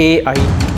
AI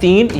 3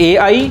AI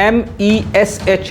MESH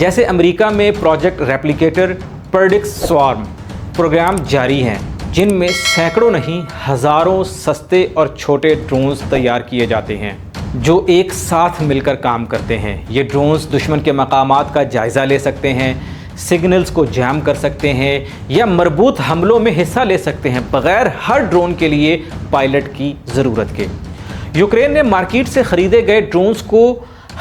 جیسے امریکہ میں project ریپلیکیٹر، پرڈکس سوارم programme جاری ہیں جن میں سینکڑوں نہیں ہزاروں سستے اور چھوٹے ڈرونز تیار کیے جاتے ہیں جو ایک ساتھ مل کر کام کرتے ہیں۔ یہ ڈرونز دشمن کے مقامات کا جائزہ لے سکتے ہیں، سگنلز کو جام کر سکتے ہیں یا مربوط حملوں میں حصہ لے سکتے ہیں بغیر ہر ڈرون کے لیے پائلٹ کی ضرورت کے۔ یوکرین نے مارکیٹ سے خریدے گئے ڈرونز کو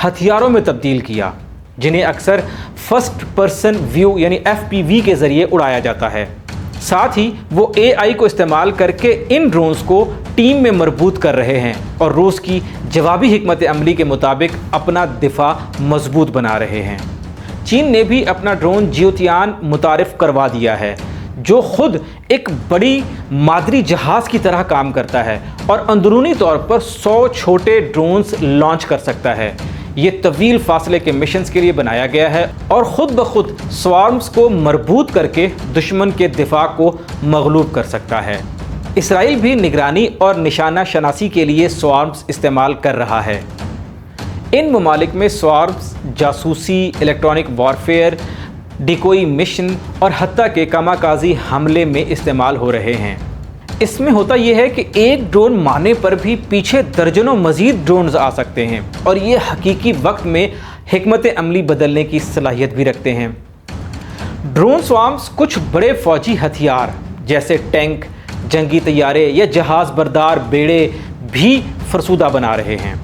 ہتھیاروں میں تبدیل کیا جنہیں اکثر فرسٹ پرسن ویو یعنی FPV کے ذریعے اڑایا جاتا ہے۔ ساتھ ہی وہ AI کو استعمال کر کے ان ڈرونز کو ٹیم میں مربوط کر رہے ہیں اور روس کی جوابی حکمت عملی کے مطابق اپنا دفاع مضبوط بنا رہے ہیں۔ چین نے بھی اپنا ڈرون جیوتیان متعارف کروا دیا ہے جو خود ایک بڑی مادری جہاز کی طرح کام کرتا ہے اور اندرونی طور پر 100 چھوٹے ڈرونز لانچ کر سکتا ہے۔ یہ طویل فاصلے کے مشنز کے لیے بنایا گیا ہے اور خود بخود سوارمز کو مربوط کر کے دشمن کے دفاع کو مغلوب کر سکتا ہے۔ اسرائیل بھی نگرانی اور نشانہ شناسی کے لیے سوارمز استعمال کر رہا ہے۔ ان ممالک میں سوارمز جاسوسی، الیکٹرانک وارفیئر، ڈیکوئی مشن اور حتیٰ کہ کاماکازی حملے میں استعمال ہو رہے ہیں۔ اس میں ہوتا یہ ہے کہ ایک ڈرون مارنے پر بھی پیچھے درجنوں مزید ڈرونز آ سکتے ہیں اور یہ حقیقی وقت میں حکمت عملی بدلنے کی صلاحیت بھی رکھتے ہیں۔ ڈرون سوارمز کچھ بڑے فوجی ہتھیار جیسے ٹینک، جنگی طیارے یا جہاز بردار بیڑے بھی فرسودہ بنا رہے ہیں۔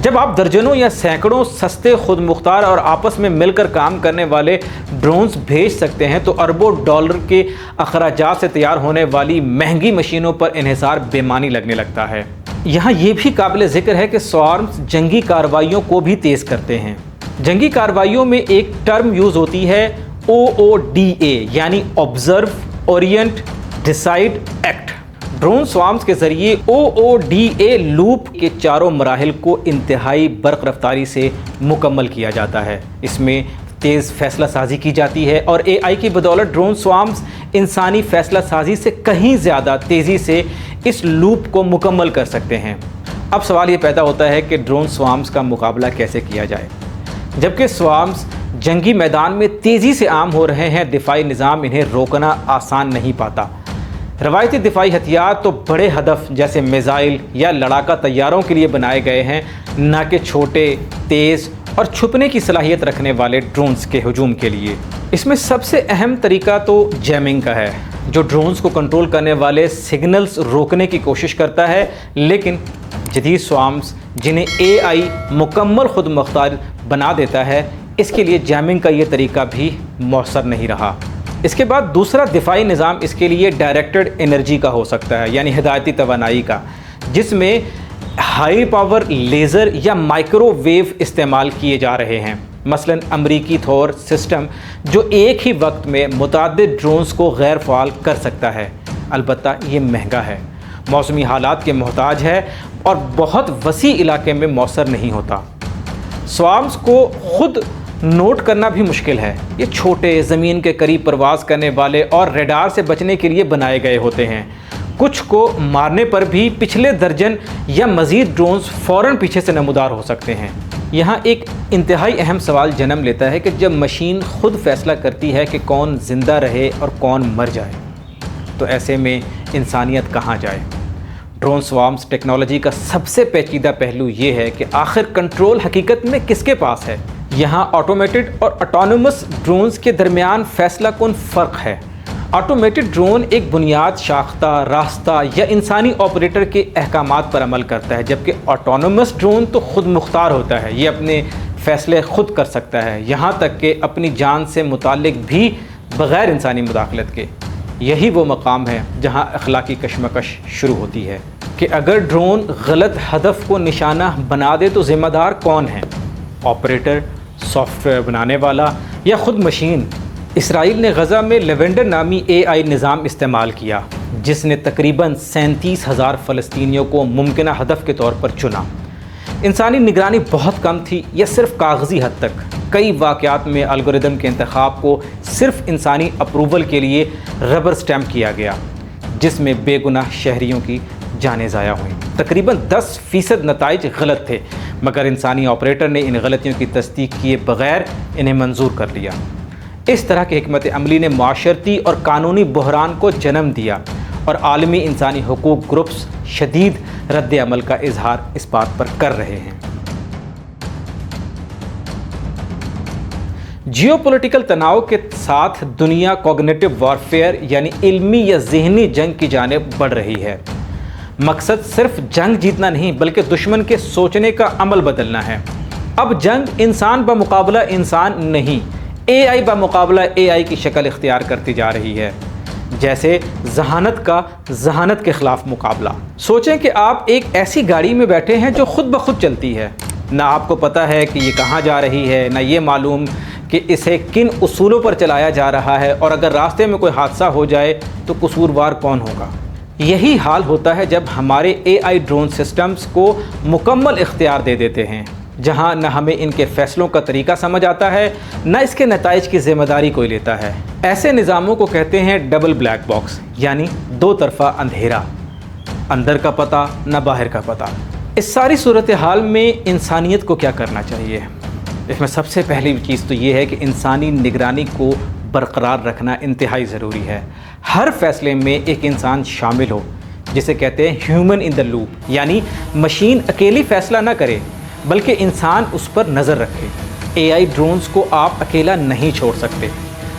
جب آپ درجنوں یا سینکڑوں سستے، خود مختار اور آپس میں مل کر کام کرنے والے ڈرونز بھیج سکتے ہیں تو اربوں ڈالر کے اخراجات سے تیار ہونے والی مہنگی مشینوں پر انحصار بے معنی لگنے لگتا ہے۔ یہاں یہ بھی قابل ذکر ہے کہ سوارمز جنگی کارروائیوں کو بھی تیز کرتے ہیں۔ جنگی کارروائیوں میں ایک ٹرم یوز ہوتی ہے OODA یعنی observe, orient, decide, act. Drone swarms کے ذریعے OODA لوپ کے چاروں مراحل کو انتہائی برق رفتاری سے مکمل کیا جاتا ہے۔ اس میں تیز فیصلہ سازی کی جاتی ہے اور AI کی بدولت ڈرون سوارمز انسانی فیصلہ سازی سے کہیں زیادہ تیزی سے اس لوپ کو مکمل کر سکتے ہیں۔ اب سوال یہ پیدا ہوتا ہے کہ ڈرون سوارمز کا مقابلہ کیسے کیا جائے؟ جبکہ سوارمز جنگی میدان میں تیزی سے عام ہو رہے ہیں، دفاعی نظام انہیں روکنا آسان نہیں پاتا۔ روایتی دفاعی ہتھیار تو بڑے ہدف جیسے میزائل یا لڑاکا طیاروں کے لیے بنائے گئے ہیں، نہ کہ چھوٹے، تیز اور چھپنے کی صلاحیت رکھنے والے ڈرونز کے ہجوم کے لیے۔ اس میں سب سے اہم طریقہ تو جیمنگ کا ہے جو ڈرونز کو کنٹرول کرنے والے سگنلز روکنے کی کوشش کرتا ہے، لیکن جدید سوارمز جنہیں AI مکمل خود مختار بنا دیتا ہے، اس کے لیے جیمنگ کا یہ طریقہ بھی مؤثر نہیں رہا۔ اس کے بعد دوسرا دفاعی نظام اس کے لیے ڈائریکٹڈ انرجی کا ہو سکتا ہے یعنی ہدایتی توانائی کا، جس میں ہائی پاور لیزر یا مائکرو ویو استعمال کیے جا رہے ہیں۔ مثلا امریکی تھور سسٹم جو ایک ہی وقت میں متعدد ڈرونز کو غیر فعال کر سکتا ہے، البتہ یہ مہنگا ہے، موسمی حالات کے محتاج ہے اور بہت وسیع علاقے میں مؤثر نہیں ہوتا۔ سوارمز کو خود نوٹ کرنا بھی مشکل ہے۔ یہ چھوٹے، زمین کے قریب پرواز کرنے والے اور ریڈار سے بچنے کے لیے بنائے گئے ہوتے ہیں۔ کچھ کو مارنے پر بھی پچھلے درجن یا مزید ڈرونز فوراً پیچھے سے نمودار ہو سکتے ہیں۔ یہاں ایک انتہائی اہم سوال جنم لیتا ہے کہ جب مشین خود فیصلہ کرتی ہے کہ کون زندہ رہے اور کون مر جائے تو ایسے میں انسانیت کہاں جائے؟ ڈرون سوارمز ٹیکنالوجی کا سب سے پیچیدہ پہلو یہ ہے کہ آخر کنٹرول حقیقت میں کس کے پاس ہے؟ یہاں آٹومیٹڈ اور آٹونومس ڈرونز کے درمیان فیصلہ کن فرق ہے۔ آٹومیٹڈ ڈرون ایک بنیاد ساختہ، راستہ یا انسانی آپریٹر کے احکامات پر عمل کرتا ہے، جبکہ آٹونومس ڈرون تو خود مختار ہوتا ہے۔ یہ اپنے فیصلے خود کر سکتا ہے، یہاں تک کہ اپنی جان سے متعلق بھی بغیر انسانی مداخلت کے۔ یہی وہ مقام ہے جہاں اخلاقی کشمکش شروع ہوتی ہے کہ اگر ڈرون غلط ہدف کو نشانہ بنا دے تو ذمہ دار کون ہے؟ آپریٹر، سافٹ ویئر بنانے والا یا خود مشین؟ اسرائیل نے غزہ میں لیونڈر نامی AI نظام استعمال کیا جس نے تقریباً 37,000 فلسطینیوں کو ممکنہ ہدف کے طور پر چنا۔ انسانی نگرانی بہت کم تھی یا صرف کاغذی حد تک۔ کئی واقعات میں الگوریدم کے انتخاب کو صرف انسانی اپروول کے لیے ربر سٹیمپ کیا گیا، جس میں بے گناہ شہریوں کی جانیں ضائع ہوئیں۔ تقریباً 10% نتائج غلط تھے۔ مگر انسانی آپریٹر نے ان غلطیوں کی تصدیق کیے بغیر انہیں منظور کر لیا۔ اس طرح کی حکمت عملی نے معاشرتی اور قانونی بحران کو جنم دیا اور عالمی انسانی حقوق گروپس شدید رد عمل کا اظہار اس بات پر کر رہے ہیں۔ جیو پولیٹیکل تناؤ کے ساتھ دنیا کوگنیٹو وارفیئر یعنی علمی یا ذہنی جنگ کی جانب بڑھ رہی ہے۔ مقصد صرف جنگ جیتنا نہیں بلکہ دشمن کے سوچنے کا عمل بدلنا ہے۔ اب جنگ انسان بمقابلہ انسان نہیں، اے آئی بمقابلہ اے آئی کی شکل اختیار کرتی جا رہی ہے، جیسے ذہانت کا ذہانت کے خلاف مقابلہ۔ سوچیں کہ آپ ایک ایسی گاڑی میں بیٹھے ہیں جو خود بخود چلتی ہے، نہ آپ کو پتہ ہے کہ یہ کہاں جا رہی ہے، نہ یہ معلوم کہ اسے کن اصولوں پر چلایا جا رہا ہے، اور اگر راستے میں کوئی حادثہ ہو جائے تو قصوروار کون ہوگا۔ یہی حال ہوتا ہے جب ہمارے اے آئی ڈرون سسٹمز کو مکمل اختیار دے دیتے ہیں، جہاں نہ ہمیں ان کے فیصلوں کا طریقہ سمجھ آتا ہے، نہ اس کے نتائج کی ذمہ داری کوئی لیتا ہے۔ ایسے نظاموں کو کہتے ہیں ڈبل بلیک باکس، یعنی دو طرفہ اندھیرا، اندر کا پتہ نہ باہر کا پتہ۔ اس ساری صورتحال میں انسانیت کو کیا کرنا چاہیے؟ اس میں سب سے پہلی چیز تو یہ ہے کہ انسانی نگرانی کو برقرار رکھنا انتہائی ضروری ہے۔ ہر فیصلے میں ایک انسان شامل ہو، جسے کہتے ہیں ہیومن ان دا لوپ، یعنی مشین اکیلی فیصلہ نہ کرے بلکہ انسان اس پر نظر رکھے۔ اے آئی ڈرونز کو آپ اکیلا نہیں چھوڑ سکتے،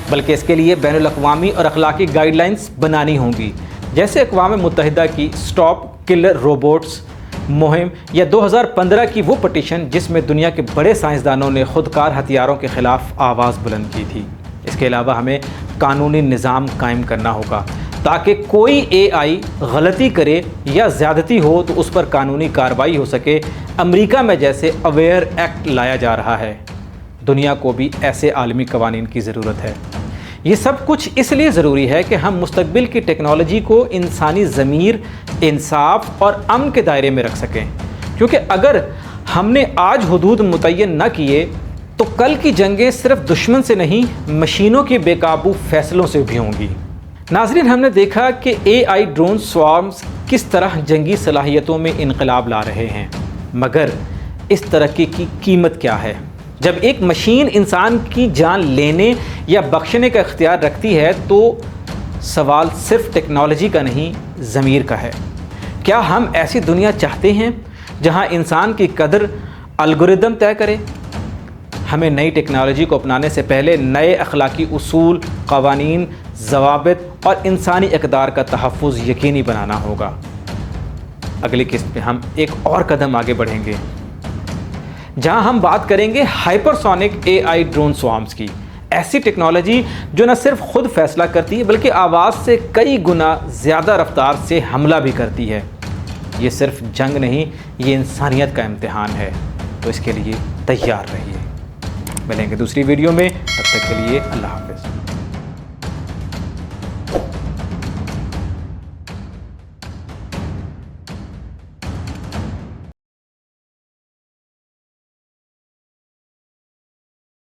بلکہ اس کے لیے بین الاقوامی اور اخلاقی گائیڈ لائنز بنانی ہوں گی، جیسے اقوام متحدہ کی اسٹاپ کلر روبوٹس مہم یا 2015 کی وہ پٹیشن جس میں دنیا کے بڑے سائنسدانوں نے خودکار ہتھیاروں کے خلاف آواز بلند کی تھی۔ اس کے علاوہ ہمیں قانونی نظام قائم کرنا ہوگا تاکہ کوئی اے آئی غلطی کرے یا زیادتی ہو تو اس پر قانونی کارروائی ہو سکے۔ امریکہ میں جیسے اویئر ایکٹ لایا جا رہا ہے، دنیا کو بھی ایسے عالمی قوانین کی ضرورت ہے۔ یہ سب کچھ اس لیے ضروری ہے کہ ہم مستقبل کی ٹیکنالوجی کو انسانی ضمیر، انصاف اور امن کے دائرے میں رکھ سکیں، کیونکہ اگر ہم نے آج حدود متعین نہ کیے تو کل کی جنگیں صرف دشمن سے نہیں، مشینوں کے بے قابو فیصلوں سے بھی ہوں گی۔ ناظرین، ہم نے دیکھا کہ اے آئی ڈرون سوارمز کس طرح جنگی صلاحیتوں میں انقلاب لا رہے ہیں، مگر اس ترقی کی قیمت کیا ہے؟ جب ایک مشین انسان کی جان لینے یا بخشنے کا اختیار رکھتی ہے تو سوال صرف ٹیکنالوجی کا نہیں، ضمیر کا ہے۔ کیا ہم ایسی دنیا چاہتے ہیں جہاں انسان کی قدر الگوریدم طے کرے؟ ہمیں نئی ٹیکنالوجی کو اپنانے سے پہلے نئے اخلاقی اصول، قوانین، ضوابط اور انسانی اقدار کا تحفظ یقینی بنانا ہوگا۔ اگلی قسط میں ہم ایک اور قدم آگے بڑھیں گے، جہاں ہم بات کریں گے ہائپر سونک اے آئی ڈرون سوارمز کی، ایسی ٹیکنالوجی جو نہ صرف خود فیصلہ کرتی ہے بلکہ آواز سے کئی گنا زیادہ رفتار سے حملہ بھی کرتی ہے۔ یہ صرف جنگ نہیں، یہ انسانیت کا امتحان ہے، تو اس کے لیے تیار رہیے۔ ملیں گے دوسری ویڈیو میں، تب تک کے لیے اللہ حافظ۔